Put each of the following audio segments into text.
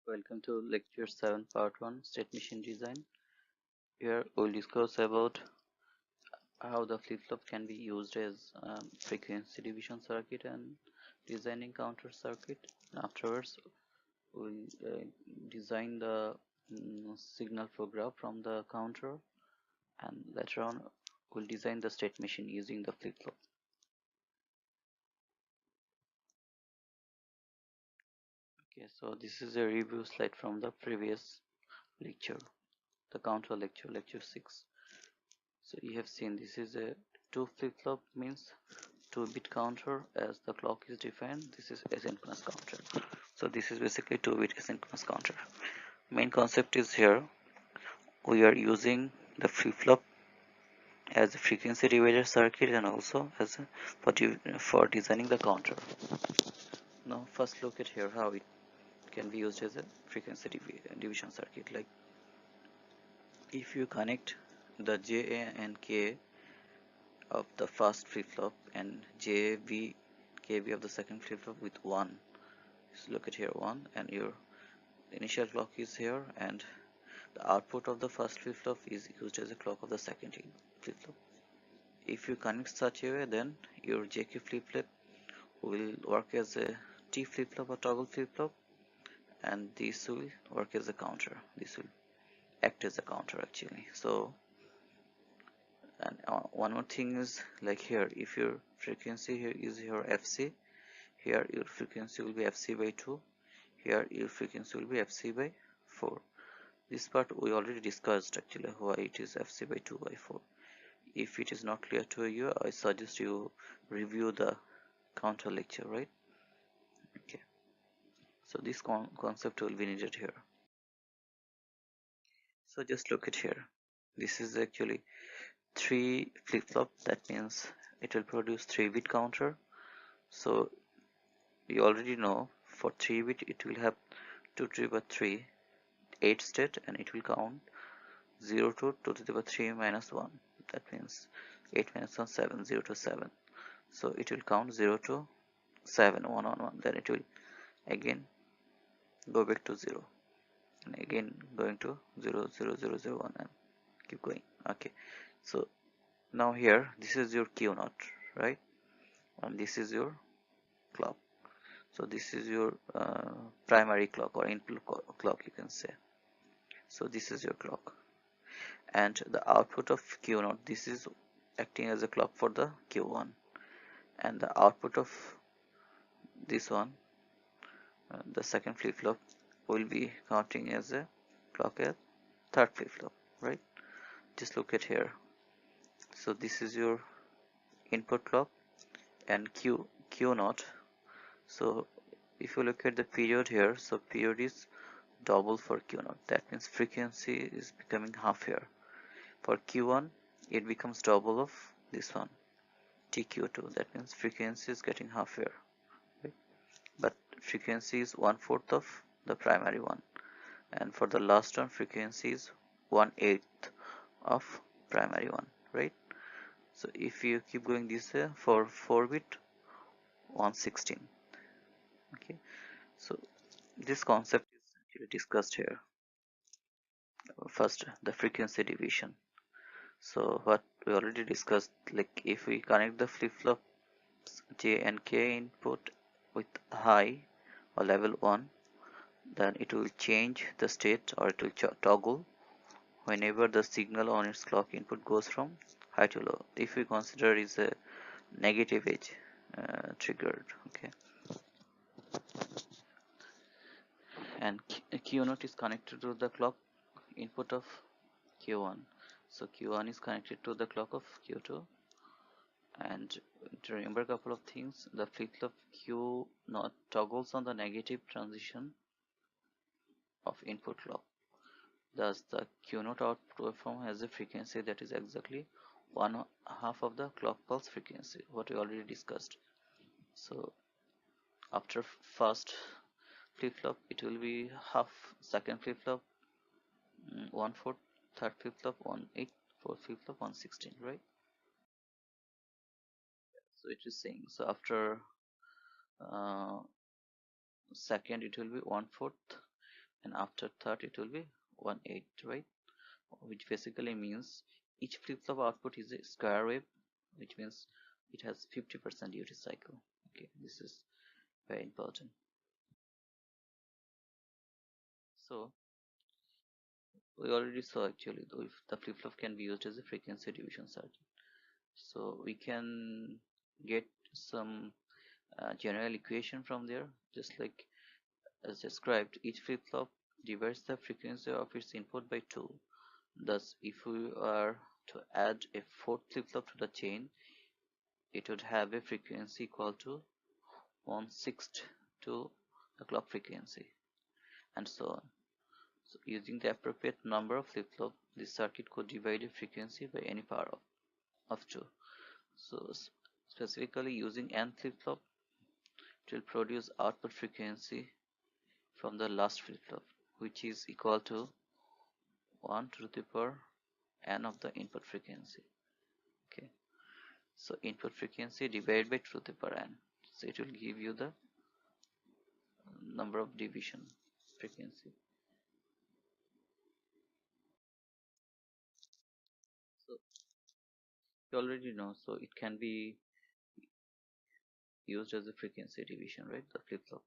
Welcome to lecture 7 part 1 state machine design. Here we'll discuss about how the flip-flop can be used as frequency division circuit and designing counter circuit. And afterwards we'll design the signal flow graph from the counter, and later on we'll design the state machine using the flip-flop. Okay, so this is a review slide from the previous lecture, the counter lecture 6. So you have seen this is a 2 flip-flop, means 2-bit counter. As the clock is defined, this is asynchronous counter. So this is basically 2-bit asynchronous counter. Main concept is here we are using the flip-flop as a frequency divider circuit and also as a, for designing the counter. Now first look at here how it can be used as a frequency division circuit. Like if you connect the J and K of the first flip-flop and JV KB of the second flip-flop with 1. So look at here 1, and your initial clock is here, and the output of the first flip-flop is used as a clock of the second flip-flop. If you connect such a way, then your JK flip-flop will work as a T flip-flop or toggle flip-flop, and this will work as a counter. This will act as a counter actually. So, and one more thing is, like here, if your frequency here is your FC, here your frequency will be FC by 2, here your frequency will be FC by 4. This part we already discussed actually, why it is FC by 2 by 4. If it is not clear to you, I suggest you review the counter lecture, right? Okay, so this concept will be needed here. So just look at here, this is actually 3 flip-flop, that means it will produce 3-bit counter. So you already know for 3-bit it will have 2 to the power 3 8 state, and it will count 0 to 2 to the power 3 minus 1. That means 8 minus 1 7, 0 to 7. So it will count 0 to 7 1 on 1, then it will again go back to 0, and again going to 0 0 0 0 1, and keep going. Okay, so now here this is your Q naught, right? And this is your clock. So this is your primary clock or input clock, you can say. So this is your clock, and the output of Q0, this is acting as a clock for the Q1, and the output of this one, the second flip-flop, will be counting as a clock at third flip-flop, right? Just look at here. So this is your input clock and Q0. So if you look at the period here, so period is double for Q0. That means frequency is becoming half here. For Q1, it becomes double of this one, TQ2. That means frequency is getting half here, right? But frequency is 1/4 of the primary one, and for the last one, frequency is 1/8 of primary one, right? So if you keep going this way, for 4-bit 1/16. Okay, so this concept is actually discussed here. First, the frequency division. So what we already discussed, like if we connect the flip-flops J and K input with high or level 1, then it will change the state, or it will toggle whenever the signal on its clock input goes from high to low. If we consider is a negative edge triggered, okay, and Q0 is connected to the clock input of Q1. So Q1 is connected to the clock of Q2, and to remember a couple of things, the flip-flop Q0 toggles on the negative transition of input clock. Thus, the Q0 output waveform has a frequency that is exactly 1/2 of the clock pulse frequency, what we already discussed. So, after first flip-flop, it will be half, second flip-flop 1/4, third flip-flop 1/8, fourth flip-flop 1/16, right? So it is saying, so after uh, second it will be 1/4, and after third it will be 1/8, right? Which basically means each flip-flop output is a square wave, which means it has 50% duty cycle. Okay, this is very important. So we already saw actually the flip-flop can be used as a frequency division circuit. So we can get some general equation from there, just like as described. Each flip-flop divides the frequency of its input by 2. Thus, if we are to add a fourth flip-flop to the chain, it would have a frequency equal to 1/6 to the clock frequency, and so on. So using the appropriate number of flip-flop, this circuit could divide a frequency by any power of 2. So specifically using n flip-flop, it will produce output frequency from the last flip-flop, which is equal to 1 to the power n of the input frequency. Okay, so input frequency divided by 2 to the power n. So it will give you the number of division frequency. So you already know, so it can be used as a frequency division, right? The flip-flop.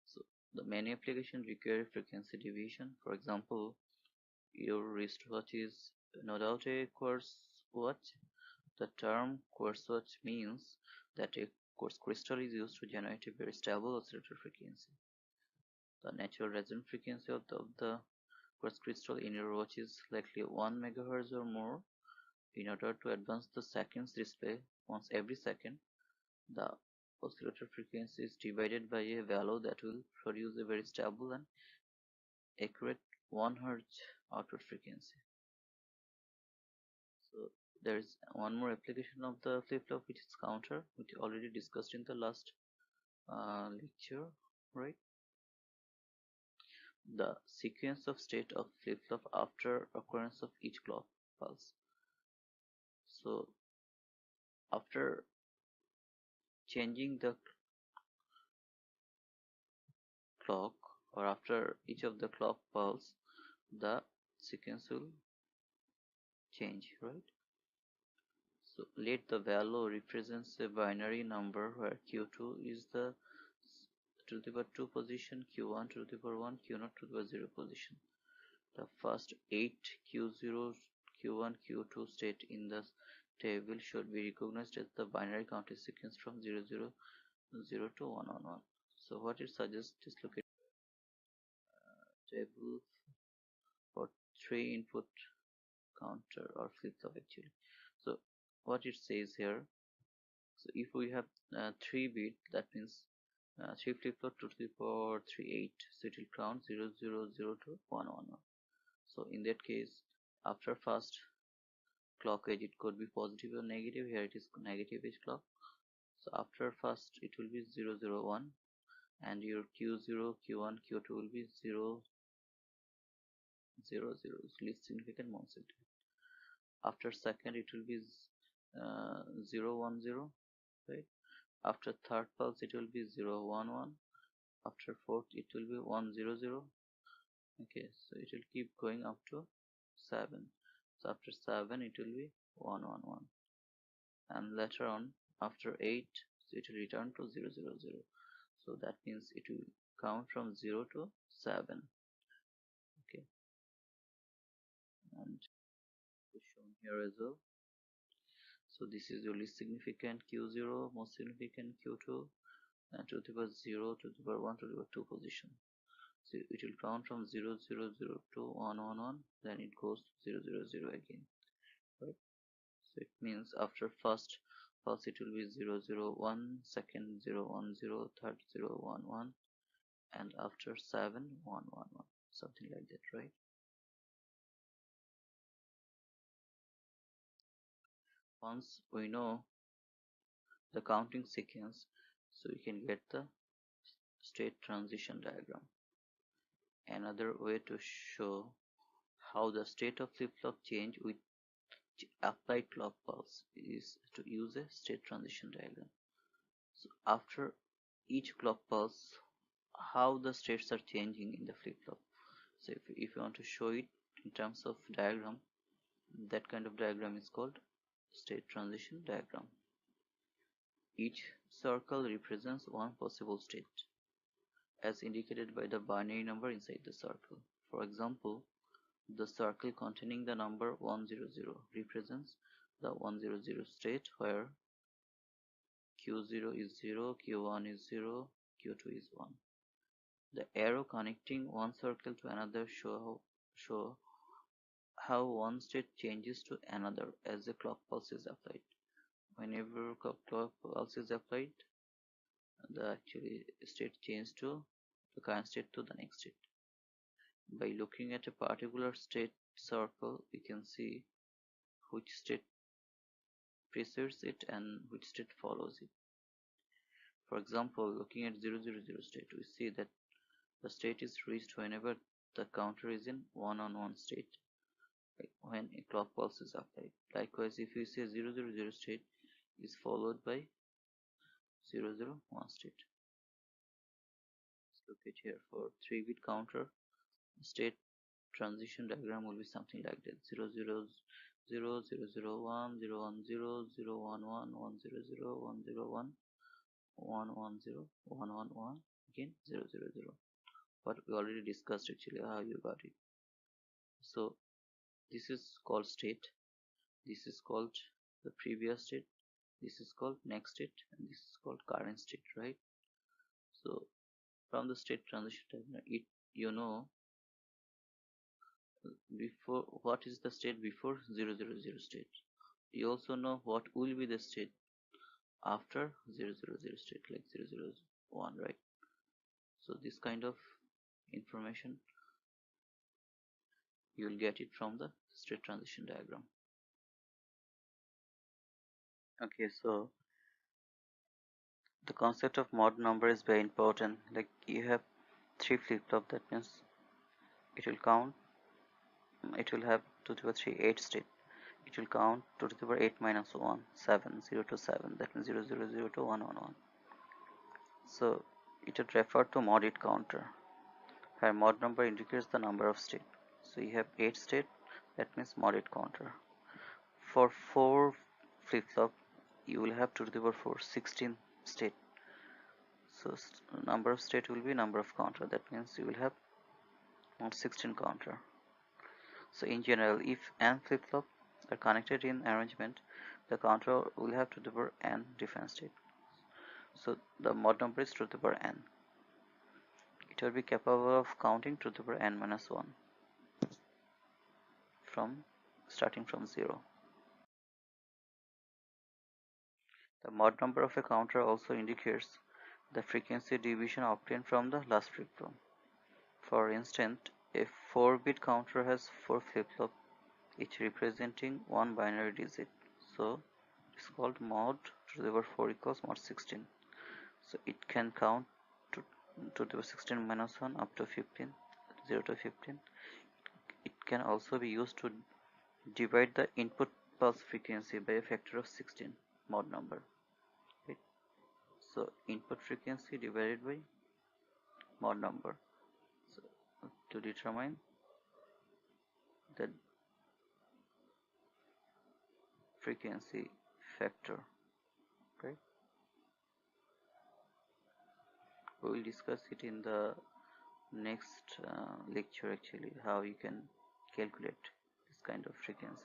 So the many applications require frequency division. For example, your wristwatch is no doubt a quartz watch. The term quartz watch means that a quartz crystal is used to generate a very stable oscillator frequency. The natural resonant frequency of the quartz crystal in your watch is likely 1 MHz or more. In order to advance the seconds display once every second, the oscillator frequency is divided by a value that will produce a very stable and accurate 1 Hz output frequency. So there is one more application of the flip-flop, which is counter, which already discussed in the last lecture, right? The sequence of state of flip-flop after occurrence of each clock pulse. So after changing the clock, or after each of the clock pulse, the sequence will change, right? So let the value represents a binary number where q2 is the to the power 2 position, q1 to the power 1, q0 to the power 0 position. The first 8 q0, q1, q2 state in the table should be recognized as the binary counting sequence from 000 to 111. So what it suggests, just look at table for 3 input counter or flip-flop actually. So what it says here, so if we have 3 bit, that means 3 flip-flop to the power 3 8, so it will count 000 to 111. So in that case, after first clock edge, it could be positive or negative. Here it is negative edge clock. So after first it will be 001, and your q0, q1, q2 will be 0 0 0, least significant, most significant. After second it will be 0 1 0, right? After third pulse it will be 0 1 1. After fourth it will be 1 0 0. Okay, so it will keep going up to 7. So after 7 it will be 1 1 1, and later on after 8, so it will return to 0 0 0. So that means it will count from 0 to 7. Okay, and shown here as well. So this is your least significant q0, most significant q2, and to the power 0 to the power 1 to the power 2 position. So it will count from 0 0 0 to 1 1 1, then it goes to 0 0 0 again, right? So it means after first pulse it will be 0 0 1, second 0 1 0, third 0 1 1, and after 7 1 1 1, something like that, right? Once we know the counting sequence, so we can get the state transition diagram. Another way to show how the state of flip-flop change with applied clock pulse is to use a state transition diagram. So after each clock pulse, how the states are changing in the flip-flop. So if you want to show it in terms of diagram, that kind of diagram is called state transition diagram. Each circle represents one possible state, as indicated by the binary number inside the circle. For example, the circle containing the number 100 represents the 100 state where Q0 is 0, Q1 is 0, Q2 is 1. The arrow connecting one circle to another show how one state changes to another as the clock pulse is applied. Whenever clock pulse is applied, the actually state changes to the current state to the next state. By looking at a particular state circle, we can see which state precedes it and which state follows it. For example, looking at 000 state, we see that the state is reached whenever the counter is in one-on-one state, like when a clock pulse is applied. Likewise, if you say 000 state is followed by 001 state. Let's look at here for 3-bit counter. State transition diagram will be something like that: 000, 0001, 010, 011, 100, 101, 110, 111, again 000. But we already discussed actually how you got it. So this is called state, this is called the previous state, this is called next state, and this is called current state, right? So from the state transition diagram, you know before what is the state before 000 state. You also know what will be the state after 000 state, like 001, right? So this kind of information you will get it from the state transition diagram. Okay, so the concept of mod number is very important. Like you have 3 flip-flop, that means it will count, it will have 2 to the 3 8 state. It will count 2 to the power 8 minus 1 7 0 to 7, that means 0 0 0 to 1 1 1. So it would refer to mod it counter, where mod number indicates the number of state. So you have 8 state, that means mod it counter. For 4 flip-flop, you will have 2 to the power 4 16 state. So number of state will be number of counter, that means you will have mod 16 counter. So in general, if n flip-flop are connected in arrangement, the counter will have 2 to the power n different state. So the mod number is 2 to the power n. It will be capable of counting 2 to the power n minus 1 from starting from 0. The mod number of a counter also indicates the frequency division obtained from the last flip-flop. For instance, a 4-bit counter has 4 flip-flops, each representing one binary digit. So it's called mod 2 to the power 4 equals mod 16. So it can count to the power 16 minus 1 up to 15, 0 to 15. It can also be used to divide the input pulse frequency by a factor of 16, mod number. Right? So input frequency divided by mod number. So to determine the frequency factor. Right? We will discuss it in the next lecture actually, how you can calculate this kind of frequency.